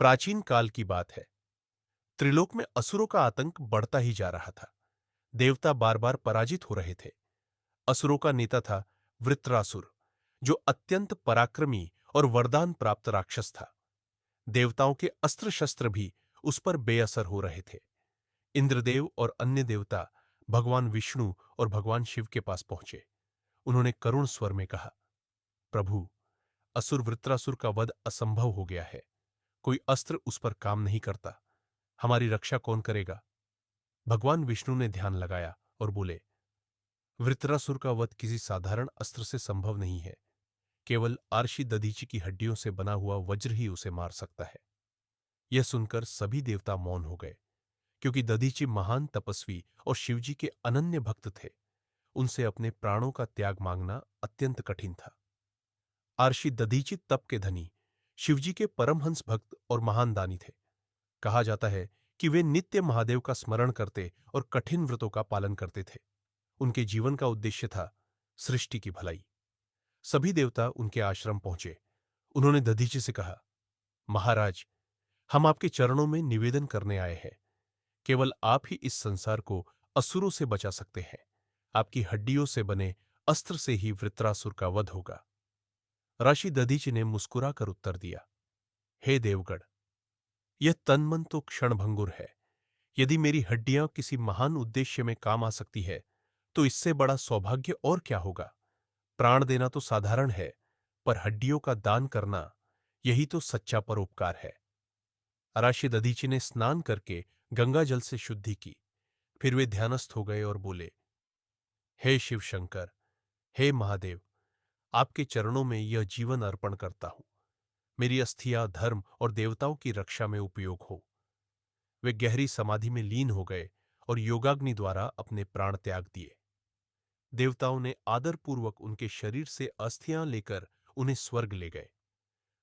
प्राचीन काल की बात है। त्रिलोक में असुरों का आतंक बढ़ता ही जा रहा था। देवता बार बार पराजित हो रहे थे। असुरों का नेता था वृत्रासुर, जो अत्यंत पराक्रमी और वरदान प्राप्त राक्षस था। देवताओं के अस्त्र शस्त्र भी उस पर बेअसर हो रहे थे। इंद्रदेव और अन्य देवता भगवान विष्णु और भगवान शिव के पास पहुंचे। उन्होंने करुण स्वर में कहा, प्रभु, असुर वृत्रासुर का वध असंभव हो गया है। कोई अस्त्र उस पर काम नहीं करता। हमारी रक्षा कौन करेगा? भगवान विष्णु ने ध्यान लगाया और बोले, वृत्रासुर का वध किसी साधारण अस्त्र से संभव नहीं है। केवल आर्षि दधीचि की हड्डियों से बना हुआ वज्र ही उसे मार सकता है। यह सुनकर सभी देवता मौन हो गए, क्योंकि दधीचि महान तपस्वी और शिवजी के अनन्य भक्त थे। उनसे अपने प्राणों का त्याग मांगना अत्यंत कठिन था। आर्षि दधीचि तप के धनी, शिवजी के परमहंस भक्त और महान दानी थे। कहा जाता है कि वे नित्य महादेव का स्मरण करते और कठिन व्रतों का पालन करते थे। उनके जीवन का उद्देश्य था सृष्टि की भलाई। सभी देवता उनके आश्रम पहुंचे। उन्होंने दधीचि से कहा, महाराज, हम आपके चरणों में निवेदन करने आए हैं। केवल आप ही इस संसार को असुरों से बचा सकते हैं। आपकी हड्डियों से बने अस्त्र से ही वृत्रासुर का वध होगा। ऋषि दधीचि ने मुस्कुराकर उत्तर दिया, हे देवगण, यह तन मन तो क्षणभंगुर है। यदि मेरी हड्डियां किसी महान उद्देश्य में काम आ सकती है, तो इससे बड़ा सौभाग्य और क्या होगा। प्राण देना तो साधारण है, पर हड्डियों का दान करना, यही तो सच्चा परोपकार है। अराशी दधीचि ने स्नान करके गंगा जल से शुद्धि की। फिर वे ध्यानस्थ हो गए और बोले, हे शिव शंकर, हे महादेव, आपके चरणों में यह जीवन अर्पण करता हूं। मेरी अस्थियां धर्म और देवताओं की रक्षा में उपयोग हो। वे गहरी समाधि में लीन हो गए और योगाग्नि द्वारा अपने प्राण त्याग दिए। देवताओं ने आदरपूर्वक उनके शरीर से अस्थियां लेकर उन्हें स्वर्ग ले गए।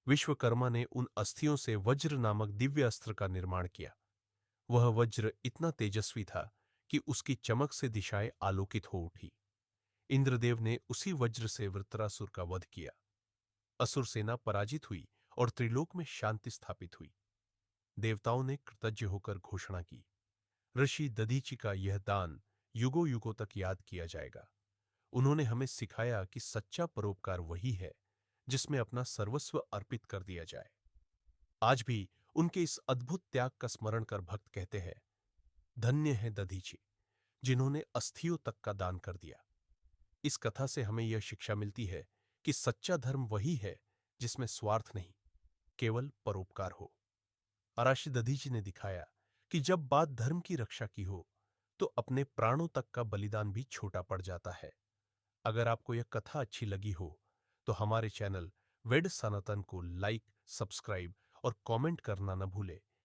विश्वकर्मा ने उन अस्थियों से वज्र नामक दिव्य अस्त्र का निर्माण किया। वह वज्र इतना तेजस्वी था कि उसकी चमक से दिशाएं आलोकित हो उठी। इंद्रदेव ने उसी वज्र से वृत्रासुर का वध किया। असुर सेना पराजित हुई और त्रिलोक में शांति स्थापित हुई। देवताओं ने कृतज्ञ होकर घोषणा की, ऋषि दधीचि का यह दान युगों युगों तक याद किया जाएगा। उन्होंने हमें सिखाया कि सच्चा परोपकार वही है जिसमें अपना सर्वस्व अर्पित कर दिया जाए। आज भी उनके इस अद्भुत त्याग का स्मरण कर भक्त कहते हैं, धन्य है दधीचि, जिन्होंने अस्थियों तक का दान कर दिया। इस कथा से हमें यह शिक्षा मिलती है कि सच्चा धर्म वही है जिसमें स्वार्थ नहीं, केवल परोपकार हो। अराशी दधीचि ने दिखाया कि जब बात धर्म की रक्षा की हो, तो अपने प्राणों तक का बलिदान भी छोटा पड़ जाता है। अगर आपको यह कथा अच्छी लगी हो, तो हमारे चैनल वेड सनातन को लाइक, सब्सक्राइब और कमेंट करना न भूलें।